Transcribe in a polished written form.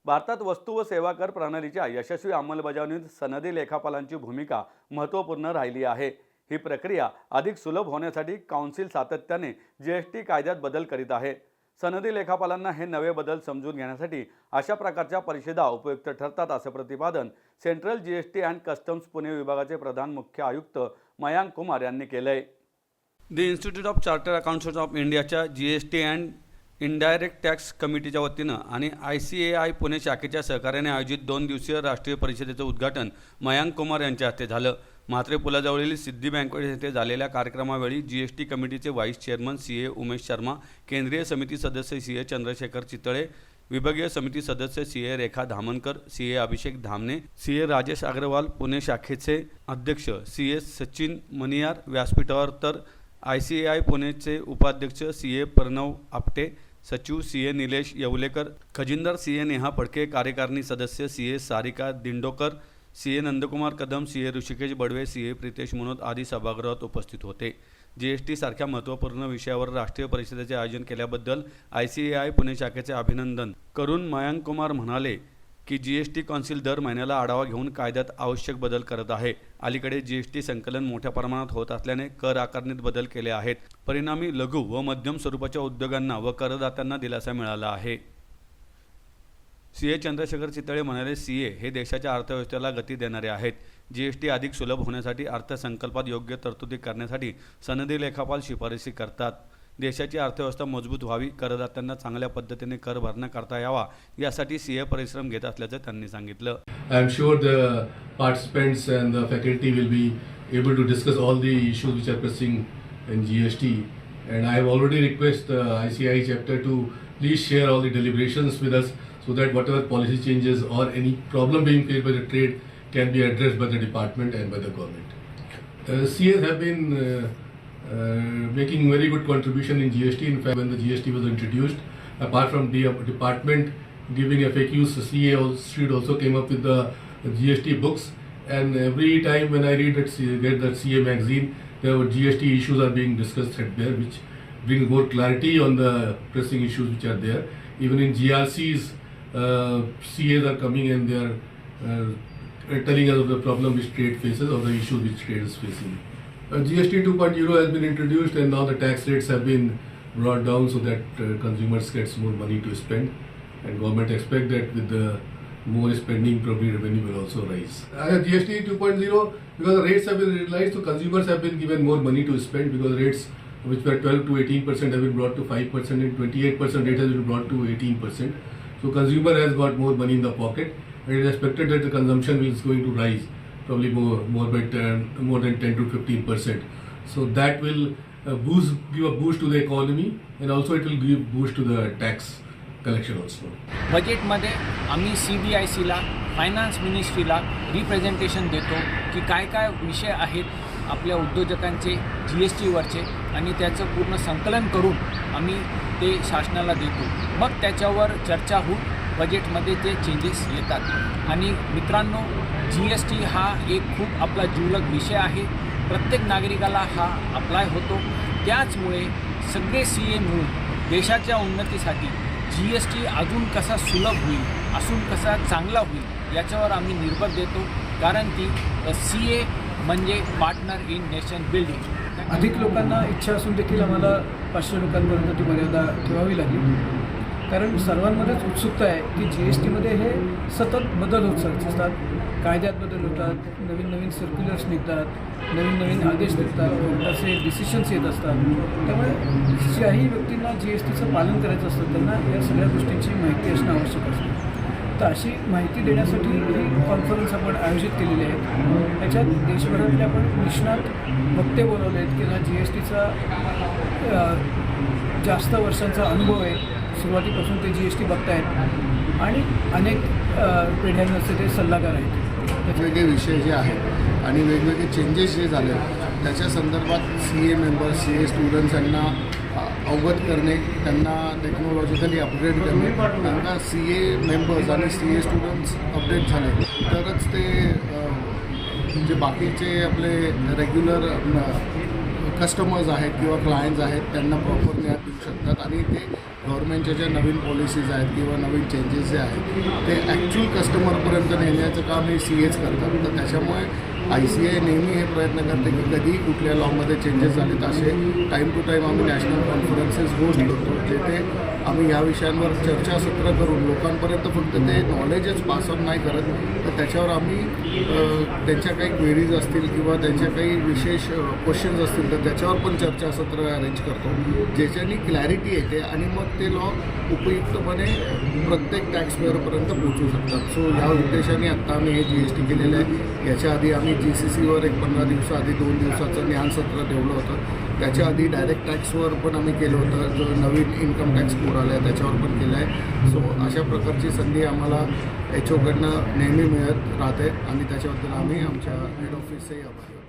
भारतात वस्तू व सेवा कर प्रणालीच्या यशस्वी अंमलबजावणीत सनदी लेखापालांची भूमिका महत्त्वपूर्ण राहिली आहे। ही प्रक्रिया अधिक सुलभ होण्यासाठी काउन्सिल सातत्याने जीएसटी कायद्यात बदल करीत आहे। सनदी लेखापालांना हे नवे बदल समजून घेण्यासाठी अशा प्रकारच्या परिषदा उपयुक्त ठरतात, असे प्रतिपादन central GST and customs Pune विभागाचे प्रधान मुख्य आयुक्त मयांक कुमार यांनी केले। The institute of chartered accountants of इंडियाच्या जीएसटी अँड इनडायरेक्ट टॅक्स कमिटीच्या वतीनं आणि ICAI पुणे शाखेच्या सहकार्याने आयोजित 2 दिवसीय राष्ट्रीय परिषदेचं उद्घाटन मयांक कुमार यांच्या हस्ते झालं। म्हात्रे पुलाजवळील सिद्धी बँकवेट येथे झालेल्या कार्यक्रमावेळी जीएसटी कमिटीचे vice chairman CA Umesh Sharma, केंद्रीय समिती सदस्य CA चंद्रशेखर चितळे, विभागीय समिती सदस्य CA रेखा धामनकर, CA अभिषेक धामणे, CA राजेश अग्रवाल, पुणे शाखेचे अध्यक्ष CA सचिन मनियार व्यासपीठावर, तर ICAI पुणेचे उपाध्यक्ष CA प्रणव आपटे, सचिव CA निलेश येवलेकर, खजिनदार CA नेहा फडके, कार्यकारिणी सदस्य CA Sarika दिंडोकर, CA Nandkumar Kadam, CA Rishikesh Badve, CA Pritesh Vinod आदी सभागृहात उपस्थित होते। जीएसटी सारख्या महत्त्वपूर्ण विषयावर राष्ट्रीय परिषदेचे आयोजन केल्याबद्दल ICAI पुणे शाखेचे अभिनंदन करून मयांक कुमार म्हणाले की जीएसटी काउन्सिल दर महिन्याला आढावा घेऊन कायद्यात आवश्यक बदल करत आहे। अलीकडे जीएसटी संकलन मोठ्या प्रमाणात होत असल्याने कर आकारणीत बदल केले आहेत। परिणामी लघु व मध्यम स्वरूपाच्या उद्योगांना व करदात्यांना दिलासा मिळाला आहे। CA चंद्रशेखर चितळे म्हणाले, CA हे देशाच्या अर्थव्यवस्थेला गती देणारे आहेत। जीएसटी अधिक सुलभ होण्यासाठी अर्थसंकल्पात योग्य तरतुदी करण्यासाठी सनदी लेखापाल शिफारसी करतात। देशाची अर्थव्यवस्था मजबूत व्हावी, करदात्यांना चांगल्या पद्धतीने कर भरणा करता यावा यासाठी CA परिश्रम घेत असल्याचं त्यांनी सांगितलं। I am sure the participants and the faculty will be able to discuss all the issues which are pressing in GST, and I have already requested the ICAI chapter to please share all the deliberations with us so that whatever policy changes or any problem being faced by the trade can be addressed by the department and by the government. CAs have been making very good contribution in GST. In fact, when the GST was introduced, apart from the department giving FAQs, CA also came up with the GST books, and every time when I read get that CA magazine, the GST issues are being discussed there, which brings more clarity on the pressing issues which are there. Even in GRCs, CAs are coming and they are telling us of the problem which trade faces or the issues which trade is facing. GST 2.0 has been introduced, and now the tax rates have been brought down so that consumers gets more money to spend, and government expect that with the more spending, probably revenue will also rise. GST 2.0, because the rates have been realized, so consumers have been given more money to spend, because rates which were 12 to 18% have been brought to 5%, and 28% rate has been brought to 18%. So consumer has got more money in the pocket, and it is expected that the consumption is going to rise, probably more than 10 to 15%. So that will give a boost to the economy, and also it will give boost to the tax collection also. बजेटमध्ये आम्ही CBICला, finance मिनिस्ट्रीला representation देतो की काय काय विषय आहेत आपल्या उद्योजकांचे GSTवरचे, आणि त्याचं पूर्ण संकलन करून आम्ही ते शासनाला देतो। मग त्याच्यावर चर्चा होऊन बजेटमध्ये ते चेंजेस येतात। आणि मित्रांनो, GST हा एक खूप आपला जिवलग विषय आहे, प्रत्येक नागरिकाला हा अप्लाय होतो। त्याचमुळे सगळे CA मिळून देशाच्या उन्नतीसाठी GST अजून कसा सुलभ होईल, अजून कसा चांगला होईल याच्यावर आम्ही निर्भर देतो, कारण की CA म्हणजे पार्टनर इन नेशन बिल्डिंग। अधिक लोकांना इच्छा असून देखील आम्हाला 500 लोकांपर्यंत ती मर्यादा ठेवावी लागली, कारण सर्वांमध्येच उत्सुकता आहे की GSTमध्ये हे सतत बदल होत असतात, कायद्यात बदल होतात, नवीन नवीन सर्क्युलर्स निघतात, नवीन नवीन आदेश निघतात, असे डिसिशन्स येत असतात। त्यामुळे ज्याही व्यक्तींना GSTचं पालन करायचं असतं त्यांना या सगळ्या गोष्टींची माहिती असणं आवश्यक असतं। तर अशी माहिती देण्यासाठी ही कॉन्फरन्स आपण आयोजित केलेली आहे। त्याच्यात देशभरातले आपण निष्णात वक्ते बोलवले आहेत की GSTचा जास्त वर्षांचा अनुभव आहे, सुरुवातीपासून ते GST बघतायत, आणि अनेक पिढ्यांवरचे ते सल्लागार आहेत। वेगवेगळे विषय जे आहेत आणि वेगवेगळे चेंजेस जे झाले त्याच्या संदर्भात CA मेंबर्स, CA स्टुडंट्स यांना अवगत करणे, त्यांना टेक्नॉलॉजिकली अपग्रेड करणे, त्यांना CA मेंबर्स आणि CA स्टुडंट्स अपडेट झाले तरच ते जे बाकीचे आपले रेग्युलर कस्टमर्स आहेत किंवा क्लायंट्स आहेत त्यांना प्रॉपर ज्ञान देऊ शकतात, आणि ते गव्हर्नमेंटच्या ज्या नवीन पॉलिसीज आहेत किंवा नवीन चेंजेस जे आहेत ते ॲक्च्युअल कस्टमरपर्यंत नेण्याचं काम हे CAs करतात. तर त्याच्यामुळे ICAI नेहमी हे प्रयत्न करते की कधीही कुठल्या लॉमध्ये चेंजेस झाले तर असे टाईम टू टाईम आम्ही नॅशनल कॉन्फरन्सेस होस्ट करतो, जेथे आम्ही या विषयांवर चर्चासत्र करून लोकांपर्यंत फक्त ते नॉलेजच पास ऑन नाही करत, तर त्याच्यावर आम्ही त्यांच्या काही क्वेरीज असतील किंवा त्यांच्या काही विशेष क्वेश्चन्स असतील तर त्याच्यावर पण चर्चासत्र अरेंज करतो, ज्याच्यानी क्लॅरिटी येते आणि मग ते लॉ उपयुक्तपणे प्रत्येक टॅक्सपेअरपर्यंत पोहोचू शकतात. सो या उद्देशाने आत्ता आम्ही हे GST केलेलं आहे. याच्या आधी आम्ही GCCवर एक 15 दिवसाआधी 2 दिवसाचं ज्ञानसत्र ठेवलं होतं. त्याच्या आधी डायरेक्ट टॅक्सवर पण आम्ही केलं होतं, जो नवीन इन्कम टॅक्स कोड आला आहे त्याच्यावर पण केलं आहे. सो अशा प्रकारची संधी आम्हाला HO कडनं नेहमी मिळत राहते आणि त्याच्याबद्दल आम्ही आमच्या हेड ऑफिसचेही आभार.